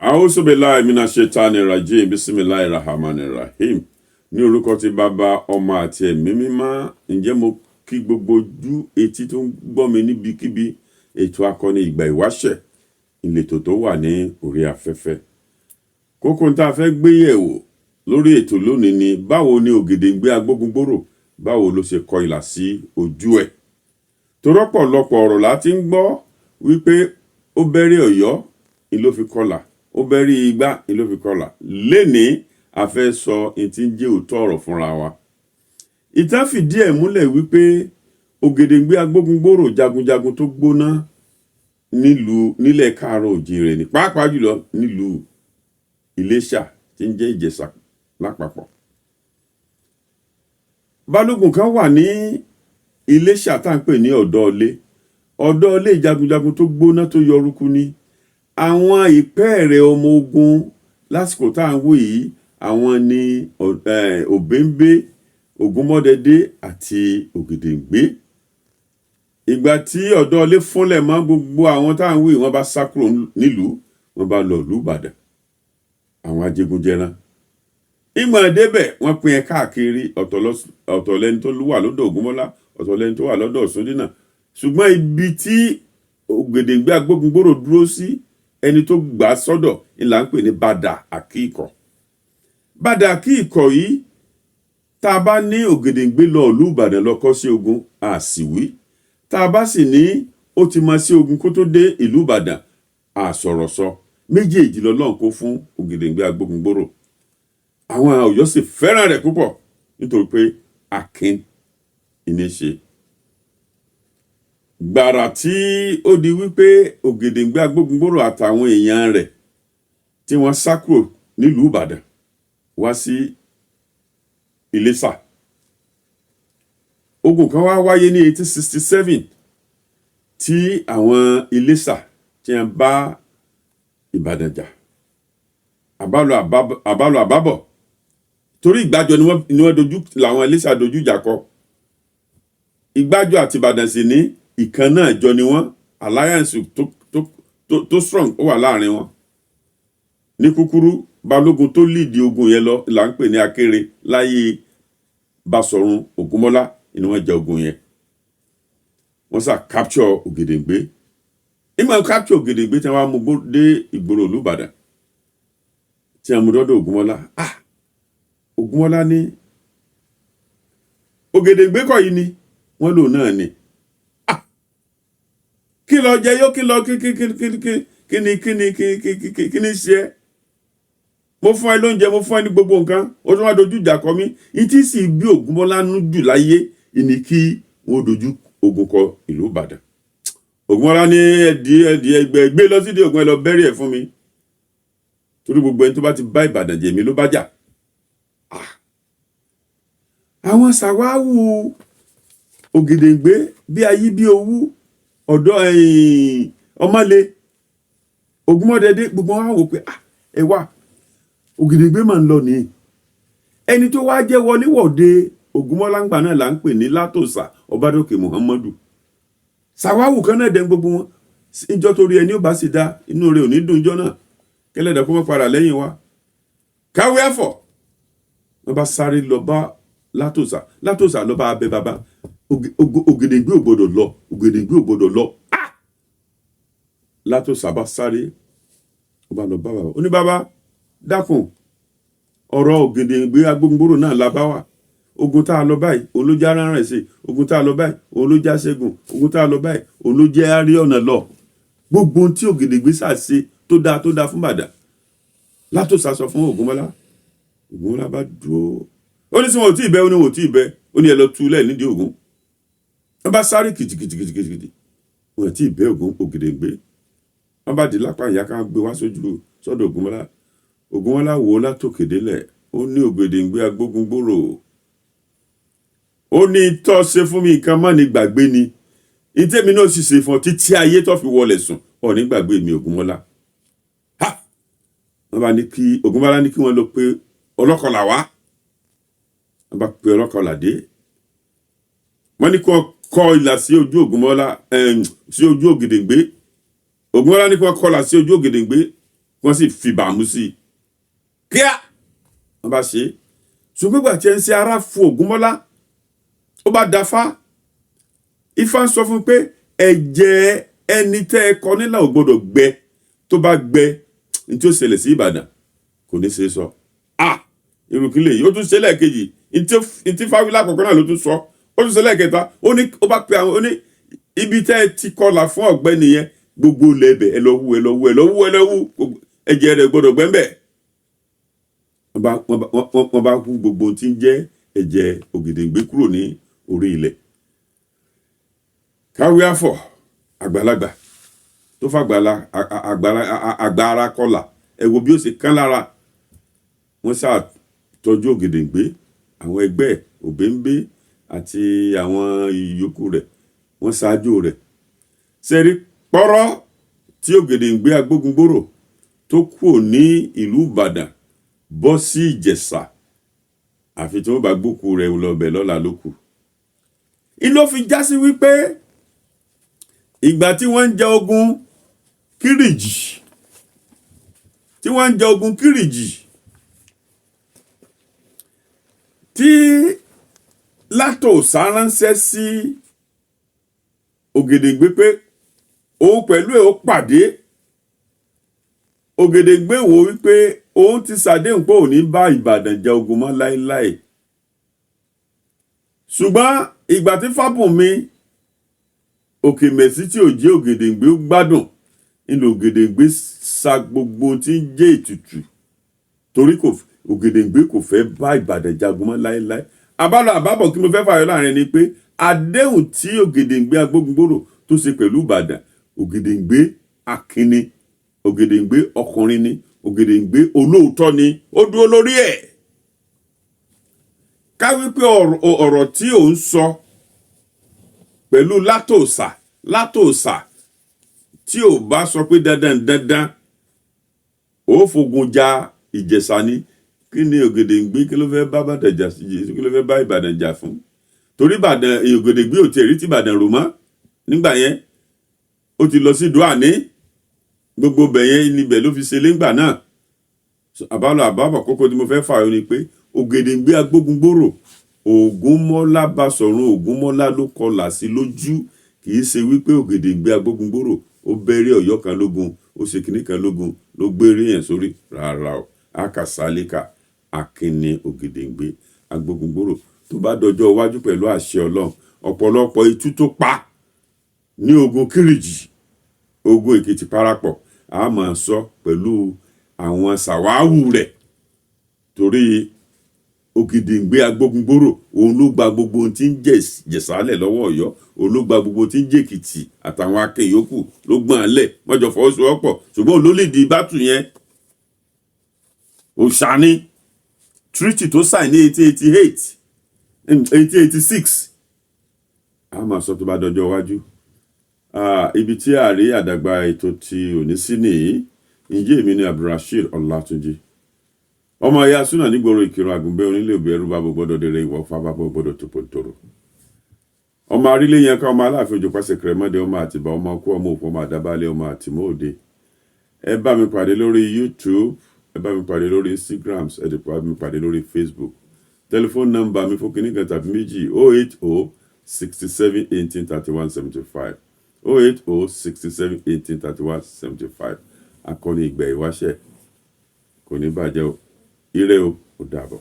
Auzubillahi minash-shaytanir-rajim, bismillahir-rahmanir-rahim. Ní orúkọ ti Baba, Ọmọ àti Ẹ̀mí Mímọ́. Ǹjẹ́ mo kí gbogbo ojú etí tó ń gbọ́ mi níbikíbi. Ètò akọni ìgbà ìwáṣẹ̀, ìletò tó wà ní orí afẹ́fẹ́. Kókó tá a fẹ́ gbé yẹ̀wò lórí ètò lónìí ni báwo ni Ògèdèngbé Agbogun Gbooro, báwo ló ṣe kọ ìlà sí ojú ẹ̀. Torọ́pọ̀lọpọ̀ ọ̀rọ̀ la ti ń gbọ́ wípé ó bẹ̀rẹ̀ Ọ̀yọ́ ló fi kọlà, ó bẹ̀rẹ̀ Igbá ló fi kọlà. Lénìí a fẹ́ sọ ìtí ń jẹ́ òótọ́ ọ̀rọ̀ fúnra wa. Ìtàn fìdí ẹ̀ múlẹ̀ wípé Ògèdèngbé Agbogun Gbooro jagunjagun tó gbóná nílẹ̀ Káàárọ̀ Oòjíire ní pàápàá jùlọ nílùú Ilesa tí ń jẹ́ Ìjẹ̀ṣà lápapọ̀. Balógun kan wà ní Ilesa tá à ń pè ní Ọ̀dọ́ọlé jagunjagun tó gbóná tó yọrùkú ní. Àwọn ìpẹ́ẹ̀rẹ̀ ọmọ ogun lásìkò tá à ń wò yìí, àwọn ni Òbẹ́ńbé, Ògúnmọ́dẹdé àti Ògèdèngbé. Ìgbà tí Ọ̀dọ́ọlé fúnlẹ̀ mọ́ gbogbo àwọn tá à ń wò yìí, wọ́n bá sá kúrò nílùú, wọ́n bá lọ ìlú Ìbàdàn. Àwọn ajégunjẹran. Ìmọ̀ débẹ̀ wọ́n pín ẹ káàkiri, ọ̀tọ̀ lẹni tó wà lọ́dọ̀ Ògúnmọ́lá, ọ̀tọ̀ lẹni tó wà lọ́dọ̀ Ọ̀ṣúndínà. Ṣùgbọ́n ibi tí Ògèdèngbé Agbogun Gbooro dúró sí, ẹni tó gbà sọ́dọ̀ ìlà ń pè ní Bàdà Àkíkọ̀. Bàdà Àkíkọ̀ yìí, tá a bá ní Ògèdèngbé lọ ìlú Ìbàdàn lọ kọ́ sí ogun, àsìwí. Tá a bá sì ní ó ti máa sí ogun kó tó dé ìlú Ìbàdàn, àsọ̀rọ̀sọ. Méjèèjì lọ́lọ́run kó fún Ògèdèngbé Agbogun Gbooro. Àwọn Ọ̀yọ́ sì fẹ́ràn rẹ̀ púpọ̀ nítorí pé akin ìní ṣe. Gbàrà tí ó di wípé Ògèdèngbé Agbogun Gbooro àtàwọn èèyàn rẹ̀ tí wọ́n sá kúrò nílùú Ìbàdàn wá sí Ilesa. Ogun kan wá wáyé ní 1867 tí àwọn Ilesa tí wọ́n bá Ìbàdàn jà. Àbálọ àbábọ̀. Torí Ìgbàjọ ni wọ́n dojú làwọn Ilesa dojú jà kọ. Ìgbàjọ àti Ìbàdàn sì ní ìkan náà jọ ni wọ́n, alliance tó strong ó wà láàrin wọn. Ní kúkúrú, balógun tó lead ogun yẹn lọ là ń pè ní Akéré láyé Basọ̀run Ògúnmọ́lá ni wọ́n jẹ ogun yẹn. Wọ́n sá capture Ògèdèngbé. Ìmọ̀ capture Ògèdèngbé tí wọ́n mú dé ìgboro ìlú Ìbàdàn. Tí wọ́n mú dọ́dọ̀ Ògúnmọ́lá. Ògúnmọ́lá ní Ògèdèngbé kọ́ yìí ni wọ́n lò náà ni. Kí ló jẹ yó, kí ló kíni ṣe? Mo fún ẹ lóúnjẹ, mo fún ẹ ní gbogbo nǹkan, ó tún wá dojú ìjà kọ mí. Ìtí sì bí Ògúnmọ́lá nú jù láyé ìní kí wọ́n dojú ogun kọ ìlú Ìbàdàn. Ògúnmọ́lá ní ẹ̀dì gbé lọ sídìí Ògún, ẹ lọ bẹ́rí ẹ̀ fún mi. Torí gbogbo ẹni tó bá ti bá Ìbàdàn jẹ mi ló bá jà. Àwọn sàwáwù Ògèdèngbé bí ayé bí owú, ọ̀dọ́ ọmọlé, Ògúnmọ́dẹdé, gbogbo wọn wò pé ẹ wá Ògèdèngbé máa ń lọ ní. Ẹni tó wá jẹ́ wọléwọ̀de Ògúnmọ́lá ńgbà náà là ń pè ní Látòsà Ọbádòkè Muhammadu. Sàwáwù kan náà dẹ̀ gbogbo wọn. Ìjọ torí ẹni ó bá sì dá inú rẹ̀ ò ní dùn ìjọ náà. Kẹ́lẹ́dà kó má padà lẹ́yìn wa. Káwé ẹ̀fọ́. Wọ́n bá sáré lọ bá Látòsà lọ bá abẹ bàbá. Ògèdèngbé ò gbọdọ̀ lọ, Ògèdèngbé ò gbọdọ̀ lọ. Látòsà bá sáré, ó bá lọ bá bàbá. Ó ní bàbá, dákun, ọ̀rọ̀ Ògèdèngbé Agbogun Gbooro náà la bá wà. Ogun tá a lọ báyìí, òun ló já ránrẹ̀ sí. Ogun tá a lọ báyìí, òun ló já ṣẹ́gun. Ogun tá a lọ báyìí, òun ló jẹ́ àrí ọ̀nà lọ. Gbogbo ohun tí Ògèdèngbé ṣàṣe tó dáa fún Ìbàdàn. Látòsà sọ fún Ògúnmọ́lá. Ògúnmọ́lá bá dúró. Ó ní sí wọn ò tí ì bẹ́, ó ní wọn ò tí ì bẹ́. Ó ní ẹ lọ túlẹ̀ nídìí Ògún. Wọ́n bá sáré kìtìkìtì. Wọn ò tí ì bẹ́ Ògèdèngbé. Wọ́n bá di lápá ìyá kan gbé wá sọ́dọ̀ Ògúnmọ́lá. Ògúnmọ́lá wò ó látòkè délẹ̀. Ó ní Ògèdèngbé Agbogun Gbooro. Ó ní tó ṣe fún mi nǹkan má ní gbàgbé ni. Ìtẹ́mi náà sì ṣe fún ọ títí ayé tó fi wọlé sùn. Ó ní gbàgbé mi Ògúnmọ́lá. Ògúnmọ́lá ní kí wọ́n lọ pé ọlọ́kọ̀lá wá. Wọ́n bá pe ọlọ́kọ̀lá dé. Wọ́n ní kó kọ ìlà sí ojú Ògúnmọ́lá, sí ojú Ògèdèngbé. Ògúnmọ́lá ní kí wọ́n kọlà sí ojú Ògèdèngbé. wọ́n sì fi bàmú sí i kíá wọ́n bá ṣe é ṣùgbọ́n ìgbà tí ẹ ń ṣe ara fún Ògúnmọ́lá ó bá dáfá Ifá ń sọ fún pé ẹ̀jẹ̀ ẹni tẹ́ ẹ kọ nílà ò gbọ́dọ̀ gbẹ tó bá gbẹ ní tí ó ṣẹlẹ̀ sí Ìbàdàn kò ní ṣe sọ irú kí lèyí ó tún ṣe lẹ́ẹ̀kejì ní tí fáwílà àkọ́kọ́ náà ló tún sọ ó tún ṣe lẹ́ẹ̀kẹta ó bá pe àwọn ó ní ibi tẹ́ ẹ ti kọlà fún ọ̀gbẹ́ni yẹn gbogbo lẹ́bẹ̀ ẹ lọ wú ẹ̀jẹ̀ rẹ̀ gbọ́dọ̀ gbẹ́ńbẹ̀ wọ́n bá hú gbogbo tí ń jẹ́ ẹ̀jẹ̀ Ògèdèngbé kúrò ní orí ilẹ̀ káwé àfọ̀ àgbàlagbà tó fàgbàlá àgbà ara kọlà ẹ wo bí ó ṣe kán lára wọ́n ṣàtọ́jú Ògèdèngbé àwọn ẹgbẹ́ Òbẹ́ńbé àti àwọn ìyókù rẹ̀ wọ́n ṣáájú rẹ̀ sẹ́rí pọ́rọ́ tí Ògèdèngbé Agbógungbòrò tó kúrò ní ìlú Ìbàdàn bọ́ sí Ìjẹ̀ṣà àfi tí wọ́n bá gbókù rẹ̀ lọ́bẹ̀ lọ́la lókù ìlú fi já sí wípé ìgbà tí wọ́n ń jẹ ogun Kírìjì tí Látòsà ránṣẹ́ sí Ògèdèngbé pé òun pẹ̀lú ẹ̀ ó pàdé Ògèdèngbé wò wípé òun ti ṣàdéhùn pé òun ní bá Ìbàdàn jà ogun mọ́ láéláé ṣùgbọ́n ìgbà tí Fábùnmi Òkèmẹ̀sí tí ò jẹ́ Ògèdèngbé gbádùn nínú Ògèdèngbé sa gbogbo tí ń jẹ́ ètùtù torí Ògèdèngbé kò fẹ́ bá Ìbàdàn jagun mọ́ láéláé àbábọ̀ kí mo fẹ́ fààyọ láàrin ni pé àdéhùn tí Ògèdèngbé Agbógungbòrò tó ṣe pẹ̀lú Ìbàdàn Ògèdèngbé akínni Ògèdèngbé ọkùnrin ni Ògèdèngbé olóòótọ́ ni ó dúró lórí ẹ̀ ká wípé ọ̀rọ̀ tí ò ń sọ pẹ̀lú Látòsà tí ò bá sọ pé dandan ó fogun ja Ìjẹ̀ṣà ni kí ni Ògèdèngbé kí ló fẹ́ bá Ìbàdàn jà sí kí ló fẹ́ bá Ìbàdàn jà fún torí Ògèdèngbé ò tiẹ̀ rí ti Ìbàdàn rò mọ́ nígbà yẹn ó ti lọ sí Dùàní gbogbo bẹ̀yẹn níbẹ̀ ló fi ṣe léǹgbà náà àbábọ̀ kókó tí mo fẹ́ fààyọ ni pé Ògèdèngbé Agbógungbòrò Ògúnmọ́lá Basọ̀run Ògúnmọ́lá ló kọlà sí lójú kì í ṣe wípé Ògèdèngbé Agbógungbòrò ó bẹ̀rẹ̀ Ọ̀yọ́ kan lógun ó ṣe kìnnì kan lógun ló gbére yẹn sórí rárá o akàsálíkà akínni Ògèdèngbé Agbógungbòrò tó bá dọjọ́ iwájú pẹ̀lú àṣẹ Ọlọ́run ọ̀pọ̀lọpọ̀ itú tó pa ní ogun Kírìjì ogun Èkìtì parapọ̀ a máa sọ pẹ̀lú àwọn sàwáwù rẹ̀ torí Ògèdèngbé Agbógungbòrò òun ló gba gbogbo ohun tí ń jẹ̀sálẹ̀ lọ́wọ́ Ọ̀yọ́ òun ló gba gbogbo ohun tí ń jẹ́ Èkìtì àtàwọn akẹ́yọ̀kù ló gbọ́n alẹ̀ mọ́jọ fọwọ́sowọ́pọ̀ ṣùgbọ́n òun ló lè di bátù yẹn òṣàní treaty tó sign ní 1886 a máa sọ tó bá dọjọ́ iwájú ibi tí àrí àdàgbà ètò ti òní sí nìyí ǹjẹ́ èmi ni Abdulrasheed Ọlátúnjí ọmọ ayé asúnà ní Gbooro Ìkìrun àgùnbẹ́ onílé òbí ẹrú bábọ̀ gbọ́dọ̀ dèrè ìwọ̀ fábábọ̀ gbọ́dọ̀ tó pòtòrò ọmọ arílé yẹn ká ọmọ Aláàfin òjò pàṣẹ kẹrẹmọdé ọmọ Àtìbà ọmọ ọkọ ọmọ òfò ọmọ àdábálẹ̀ ọmọ Àtìmọ́òde ẹ bá mi pàdé lórí YouTube ẹ bá mi pàdé lórí Instagram ẹ dẹ̀ bá mi pàdé lórí Facebook tẹlifóònù nọ́mbà mi fún kìnnìkan kan tàbí méjì 080 67 18 31 75 080 67 18 31 75 akọni ìgbà ìwáṣẹ̀ kò ní bàjẹ́ o ire o ó dàbọ̀.